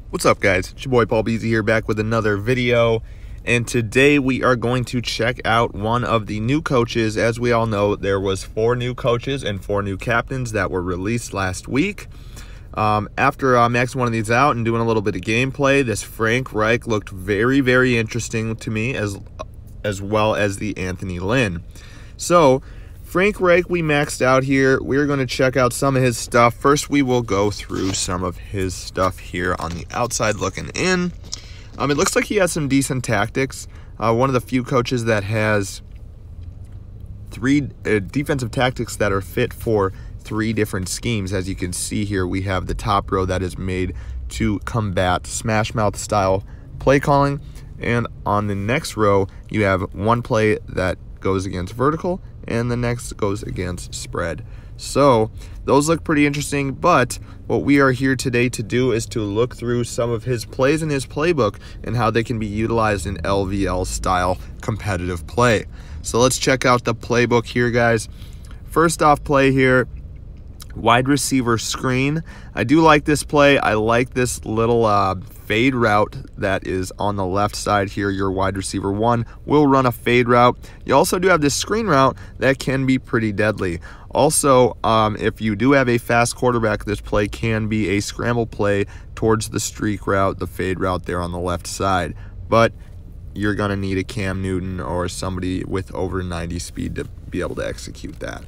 What's up, guys? It's your boy Paul Beezy here, back with another video, and today we are going to check out one of the new coaches. As we all know, there was 4 new coaches and 4 new captains that were released last week. After maxing one of these out and doing a little bit of gameplay, this Frank Reich looked very interesting to me, as well as the Anthony Lynn. So Frank Reich we maxed out here. We're going to check out some of his stuff. First, we will go through some of his stuff here on the outside looking in. It looks like he has some decent tactics. One of the few coaches that has 3 defensive tactics that are fit for 3 different schemes. As you can see here, we have the top row that is made to combat smash mouth style play calling. And on the next row, you have one play that goes against vertical and the next goes against spread. So those look pretty interesting, but what we are here today to do is to look through some of his plays in his playbook and how they can be utilized in LVL style competitive play. So let's check out the playbook here, guys. First off play here, wide receiver screen. I do like this play. I like this little fade route that is on the left side here. Your wide receiver 1 will run a fade route. You also do have this screen route that can be pretty deadly. Also, if you do have a fast quarterback, this play can be a scramble play towards the streak route, the fade route there on the left side. But you're going to need a Cam Newton or somebody with over 90 speed to be able to execute that.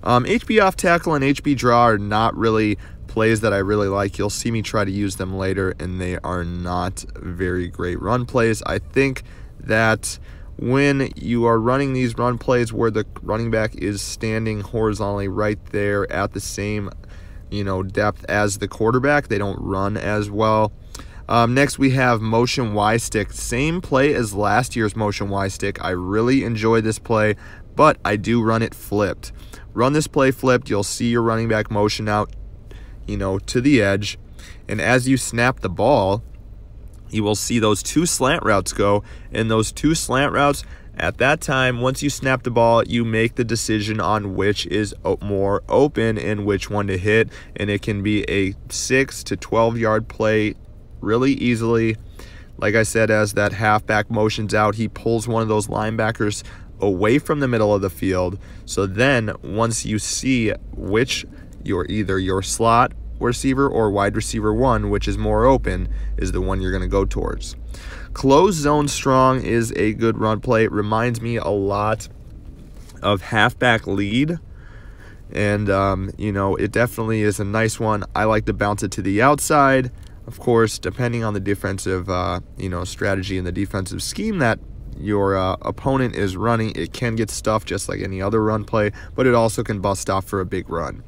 HB off tackle and HB draw are not really plays that I really like. You'll see me try to use them later, and they are not very great run plays. I think that when you are running these run plays where the running back is standing horizontally right there at the same, depth as the quarterback, they don't run as well. Next, we have motion Y stick. Same play as last year's motion Y stick. I really enjoy this play, but I do run it flipped. Run this play flipped, you'll see your running back motion out, to the edge. And as you snap the ball, you will see those 2 slant routes go. And those 2 slant routes, at that time, once you snap the ball, you make the decision on which is more open and which one to hit. And it can be a 6 to 12 yard play really easily. Like I said, as that halfback motions out, he pulls one of those linebackers away from the middle of the field. So then once you see which either your slot receiver or wide receiver 1, which is more open, is the one you're going to go towards. Closed zone strong is a good run play. It reminds me a lot of halfback lead. And, it definitely is a nice one. I like to bounce it to the outside. Of course, depending on the defensive, strategy and the defensive scheme that your opponent is running, it can get stuffed just like any other run play, but it also can bust off for a big run.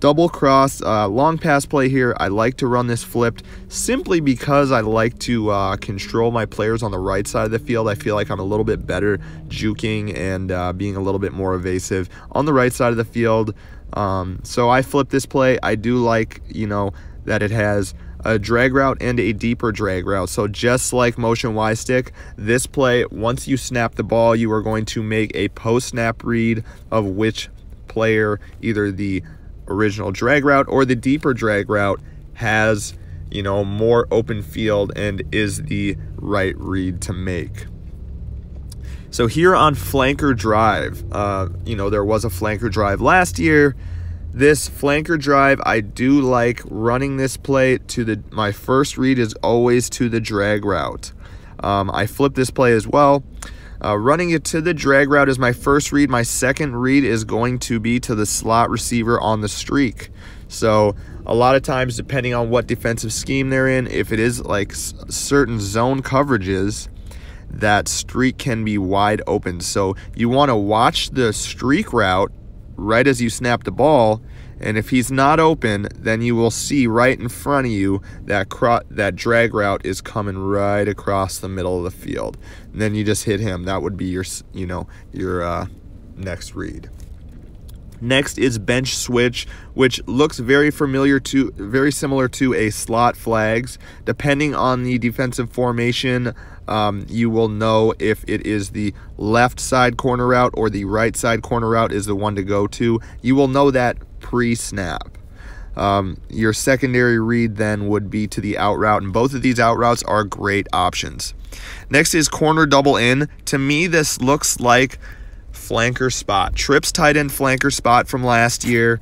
Double cross, long pass play here. I like to run this flipped simply because I like to control my players on the right side of the field. I feel like I'm a little bit better juking and being a little bit more evasive on the right side of the field. So I flip this play. I do like, that it has a drag route and a deeper drag route. So just like motion Y stick, this play, once you snap the ball, you are going to make a post-snap read of which player, either the original drag route or the deeper drag route, has, more open field and is the right read to make. So here on flanker drive, there was a flanker drive last year. This flanker drive, I do like running this play to my first read is always to the drag route. I flip this play as well. Running it to the drag route is my first read. My second read is going to be to the slot receiver on the streak. So a lot of times, depending on what defensive scheme they're in, if it is like certain zone coverages, that streak can be wide open. So you want to watch the streak route right as you snap the ball, and if he's not open, then you will see right in front of you that drag route is coming right across the middle of the field. And then you just hit him. That would be your next read. Next is bench switch, which looks very similar to a slot flags. Depending on the defensive formation, you will know if it is the left side corner route or the right side corner route is the one to go to. You will know that pre-snap. Your secondary read then would be to the out route, and both of these out routes are great options. Next is corner double in. To me, this looks like flanker spot. Tripp's tight end flanker spot from last year.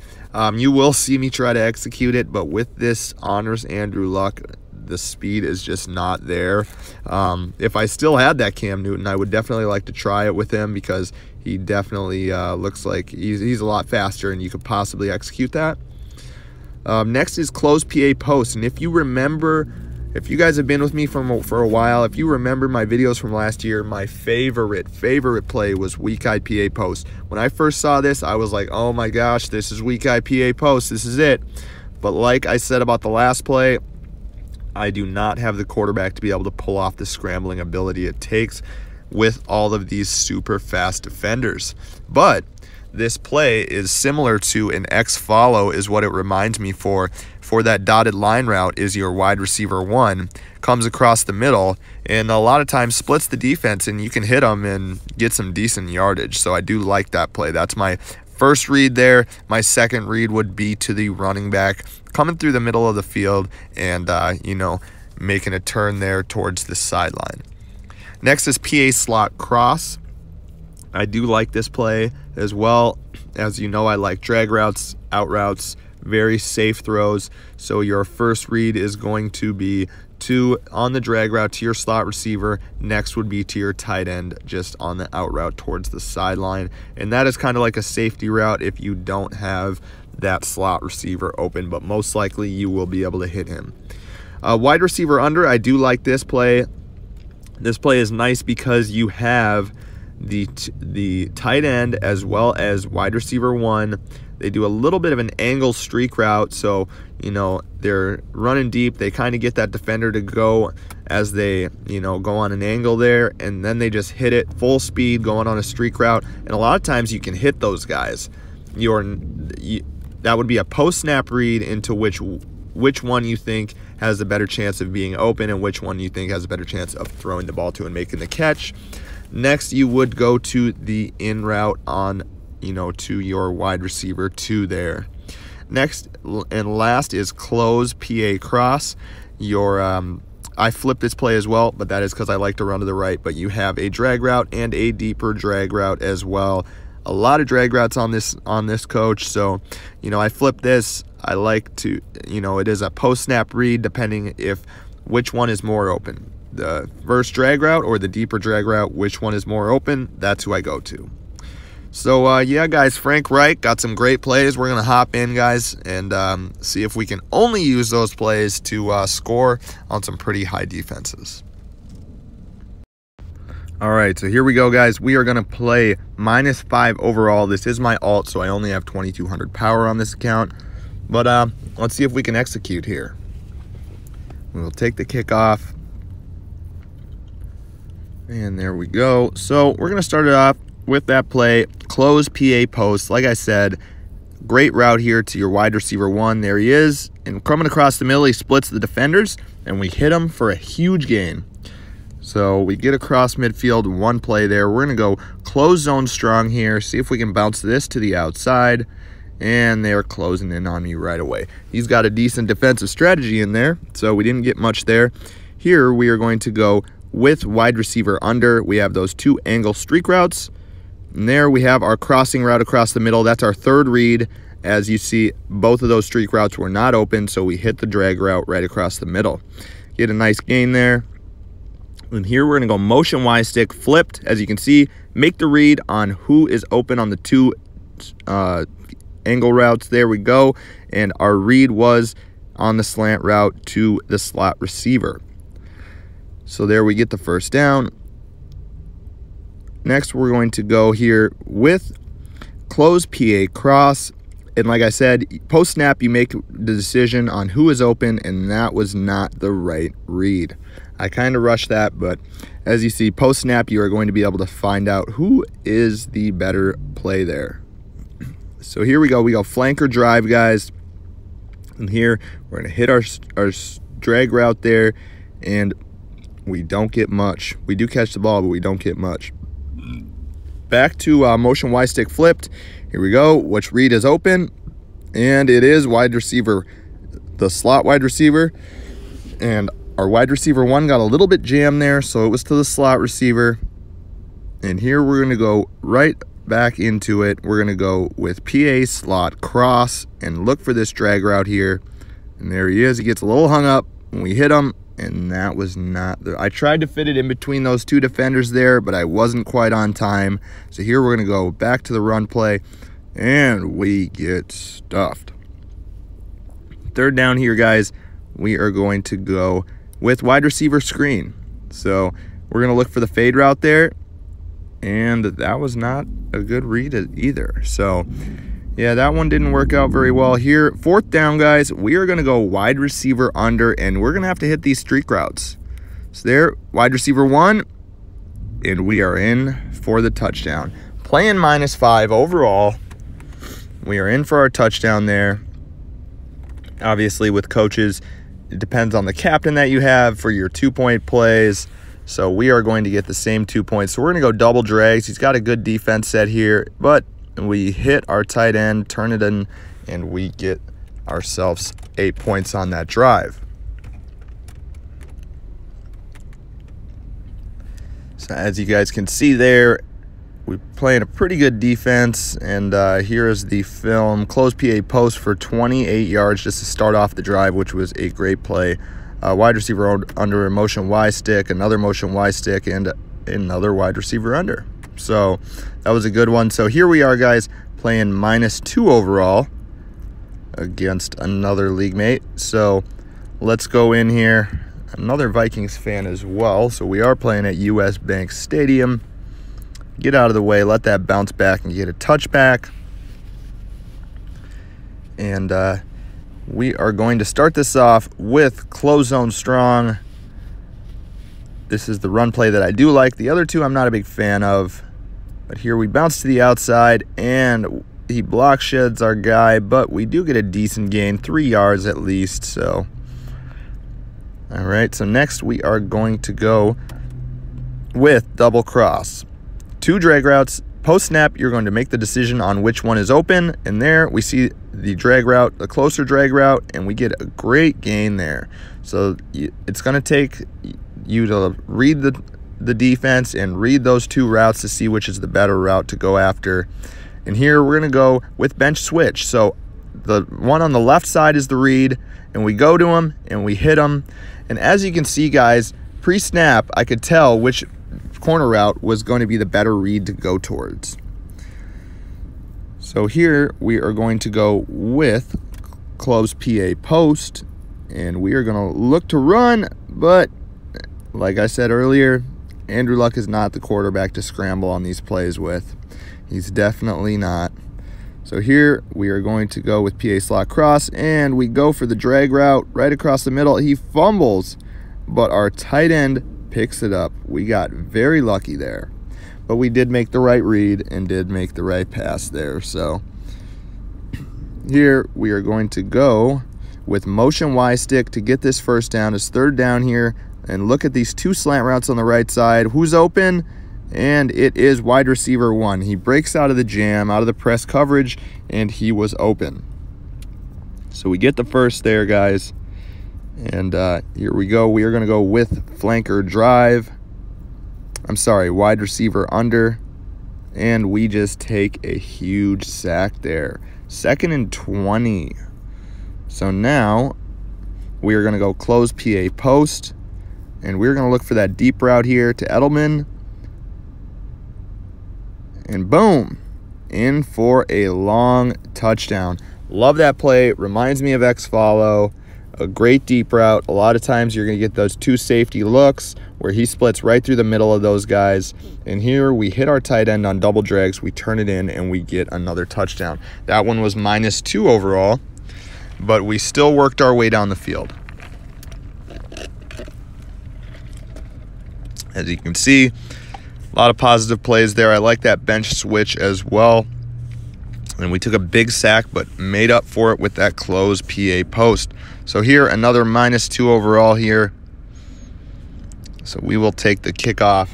You will see me try to execute it, but with this honors Andrew Luck, the speed is just not there. If I still had that Cam Newton, I would definitely like to try it with him, because he definitely looks like he's a lot faster, and you could possibly execute that. Next is close PA post, and if you remember, if you guys have been with me for a while, if you remember my videos from last year, my favorite play was weak eye PA post. When I first saw this, I was like, oh my gosh, this is weak eye PA post, this is it. But like I said about the last play, I do not have the quarterback to be able to pull off the scrambling ability it takes with all of these super fast defenders. But this play is similar to an X follow, is what it reminds me for that dotted line route. Is your wide receiver one comes across the middle and a lot of times splits the defense, and you can hit them and get some decent yardage. So I do like that play. That's my first read there. My second read would be to the running back coming through the middle of the field and you know, making a turn there towards the sideline. Next is PA slot cross. I do like this play as well. As you know, I like drag routes, out routes, very safe throws. So your first read is going to be on the drag route to your slot receiver. Next would be to your tight end, just on the out route towards the sideline. And that is kind of like a safety route if you don't have that slot receiver open, but most likely you will be able to hit him. Wide receiver under, I do like this play. This play is nice because you have the tight end as well as wide receiver one. They do a little bit of an angle streak route, so you know they're running deep. They kind of get that defender to go as they go on an angle there, and then they just hit it full speed going on a streak route. And a lot of times you can hit those guys. That would be a post snap read into which one you think has a better chance of being open and which one you think has a better chance of throwing the ball to and making the catch. Next, you would go to the in route on, to your wide receiver 2 there. Next and last is close PA cross. I flipped this play as well, but that is because I like to run to the right. But you have a drag route and a deeper drag route as well. A lot of drag routes on this coach. So, I flipped this. I like to, it is a post snap read depending which one is more open. The first drag route or the deeper drag route, which one is more open, that's who I go to. So, yeah, guys, Frank Reich got some great plays. We're going to hop in, guys, and see if we can only use those plays to score on some pretty high defenses. All right, so here we go, guys. We are going to play -5 overall. This is my alt, so I only have 2,200 power on this account. But let's see if we can execute here. We'll take the kickoff. And there we go. So we're going to start it off with that play, close PA post. Like I said, great route here to your wide receiver 1. There he is. And coming across the middle, he splits the defenders, and we hit him for a huge gain. So we get across midfield, one play there. We're going to go close zone strong here, see if we can bounce this to the outside. And they're closing in on me right away. He's got a decent defensive strategy in there, so we didn't get much there. Here we are going to go with wide receiver under. We have those 2 angle streak routes. And there we have our crossing route across the middle. That's our third read. As you see, both of those streak routes were not open, so we hit the drag route right across the middle. Get a nice gain there. And here we're going to go motion Y stick flipped. As you can see, make the read on who is open on the 2 angle routes. There we go. And our read was on the slant route to the slot receiver. So there we get the first down. Next, we're going to go here with close PA cross. And like I said, post snap, you make the decision on who is open, and that was not the right read. I kind of rushed that, but as you see, post snap, you are going to be able to find out who is the better play there. So here we go. We go flanker drive, guys. And here we're going to hit our drag route there, and we don't get much. We do catch the ball, but we don't get much. Back to motion Y stick flipped. Here we go. Which read is open? And it is wide receiver, the slot wide receiver. And our wide receiver one got a little bit jammed there, so it was to the slot receiver. And here we're going to go right back into it. We're going to go with PA slot cross and look for this drag route here. And there he is. He gets a little hung up when we hit him, and that was not there. I tried to fit it in between those two defenders there, but I wasn't quite on time. So here we're going to go back to the run play, and we get stuffed. Third down here, guys, we are going to go with wide receiver screen. So we're going to look for the fade route there, and that was not a good read either. So yeah, that one didn't work out very well here. Fourth down, guys, we are going to go wide receiver under, and we're going to have to hit these streak routes. So there, wide receiver one, and we are in for the touchdown. Playing -5 overall. We are in for our touchdown there. Obviously, with coaches, it depends on the captain that you have for your 2-point plays. So we are going to get the same 2 points. So we're going to go double drags. He's got a good defense set here, but we hit our tight end, turn it in, and we get ourselves 8 points on that drive. So as you guys can see there, we're playing a pretty good defense, and here is the film. Close PA post for 28 yards just to start off the drive, which was a great play. Wide receiver under a motion Y stick, another motion Y stick, and another wide receiver under. So that was a good one. So here we are, guys, playing -2 overall against another league mate. So let's go in here. Another Vikings fan as well. So we are playing at US Bank Stadium. Get out of the way, let that bounce back and get a touchback. And we are going to start this off with close zone strong. This is the run play that I do like. The other two I'm not a big fan of. But here we bounce to the outside, and he block sheds our guy, but we do get a decent gain, 3 yards at least. So, all right, so next we are going to go with double cross. 2 drag routes. Post snap, you're going to make the decision on which one is open, and there we see the drag route, the closer drag route, and we get a great gain there. So it's going to take you to read the defense and read those 2 routes to see which is the better route to go after. And here we're going to go with bench switch. So the one on the left side is the read, and we go to him and we hit him. And as you can see, guys, pre-snap, I could tell which corner route was going to be the better read to go towards. So here we are going to go with close PA post, and we are going to look to run, but like I said earlier, Andrew Luck is not the quarterback to scramble on these plays with. He's definitely not. So here we are going to go with PA slot cross, and we go for the drag route right across the middle. He fumbles, but our tight end picks it up. We got very lucky there, but we did make the right read and did make the right pass there. So here we are going to go with motion Y stick to get this first down. It's third down here, and look at these 2 slant routes on the right side. Who's open? And it is wide receiver 1. He breaks out of the jam, out of the press coverage, and he was open. So we get the first there, guys. And here we go. We are going to go with flanker drive. I'm sorry, wide receiver under. And we just take a huge sack there. 2nd and 20. So now we are going to go close PA post. And we're going to look for that deep route here to Edelman. And boom, in for a long touchdown. Love that play. Reminds me of X-Follow. A great deep route. A lot of times you're going to get those 2 safety looks where he splits right through the middle of those guys. And here we hit our tight end on double drags. We turn it in, and we get another touchdown. That one was -2 overall, but we still worked our way down the field. As you can see, a lot of positive plays there. I like that bench switch as well. And we took a big sack, but made up for it with that closed PA post. So here, another -2 overall here. So we will take the kickoff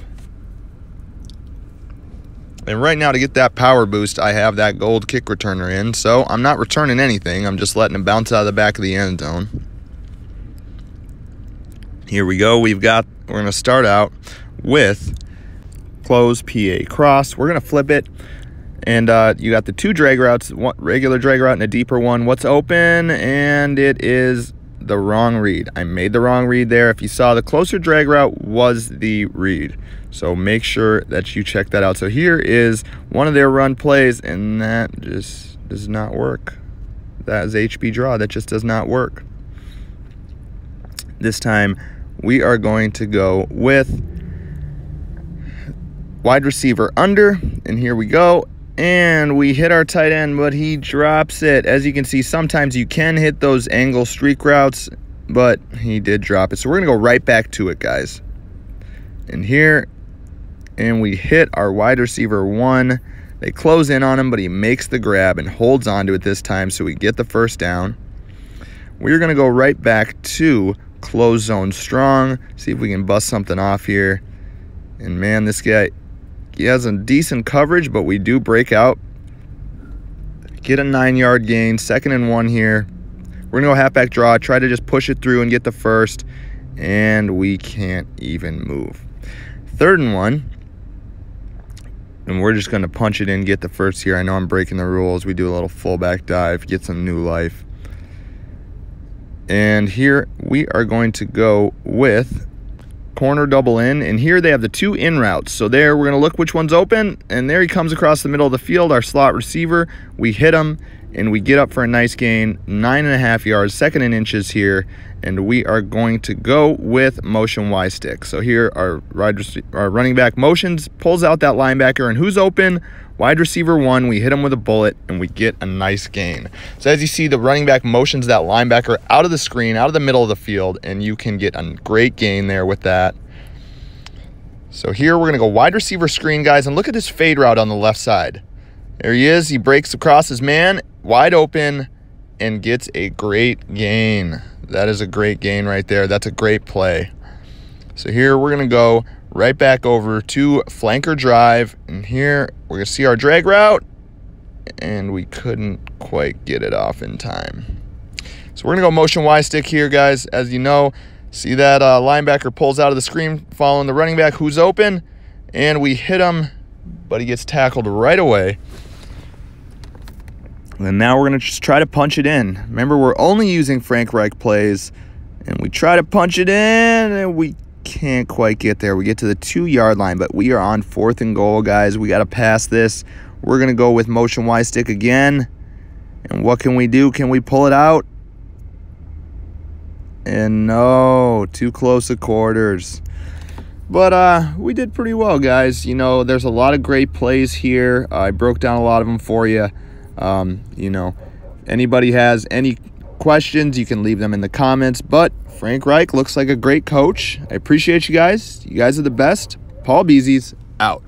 And right now, to get that power boost, I have that gold kick returner in. So I'm not returning anything. I'm just letting it bounce out of the back of the end zone. Here we go. We're going to start out with close PA cross. We're going to flip it. And you got the 2 drag routes, one regular drag route and a deeper one. What's open? And it is the wrong read. I made the wrong read there. If you saw, the closer drag route was the read. So make sure that you check that out. So here is one of their run plays, and that just does not work. That is HB draw. That just does not work. This time we are going to go with wide receiver under, and here we go. And we hit our tight end, but he drops it. As you can see, sometimes you can hit those angle streak routes, but he did drop it. So we're going to go right back to it, guys. And here, and we hit our wide receiver 1. They close in on him, but he makes the grab and holds on to it this time, so we get the first down. We're going to go right back to close zone strong, see if we can bust something off here. And man, this guy, he has a decent coverage, but we do break out. Get a 9-yard gain, 2nd and 1 here. We're going to go halfback draw, try to just push it through and get the first, and we can't even move. 3rd and 1, and we're just going to punch it in, get the first here. I know I'm breaking the rules. We do a little fullback dive, get some new life. And here we are going to go with corner double in, and here they have the 2 in routes. So there, we're going to look which one's open, and there he comes across the middle of the field, our slot receiver. We hit him, and we get up for a nice gain, 9.5 yards, 2nd and inches here, and we are going to go with motion Y stick. So here our running back motions, pulls out that linebacker, and who's open? Wide receiver 1, we hit him with a bullet, and we get a nice gain. So as you see, the running back motions that linebacker out of the screen, out of the middle of the field, and you can get a great gain there with that. So here we're going to go wide receiver screen, guys, and look at this fade route on the left side. There he is. He breaks across his man, wide open, and gets a great gain. That is a great gain right there. That's a great play. So here we're going to go right back over to flanker drive, and here we're going to see our drag route, and we couldn't quite get it off in time. So we're going to go motion Y stick here, guys. As you know, see that linebacker pulls out of the screen following the running back who's open, and we hit him, but he gets tackled right away. And now we're going to just try to punch it in. Remember, we're only using Frank Reich plays, and we try to punch it in, and we can't quite get there. We get to the 2-yard line, but we are on 4th and goal, guys. We got to pass this. We're going to go with motion Y stick again. And what can we do? Can we pull it out? And no, too close to quarters. But we did pretty well, guys. You know, there's a lot of great plays here. I broke down a lot of them for you. You know, anybody has any questions, you can leave them in the comments. But Frank Reich looks like a great coach. I appreciate you guys. You guys are the best. Paul Beezy's out.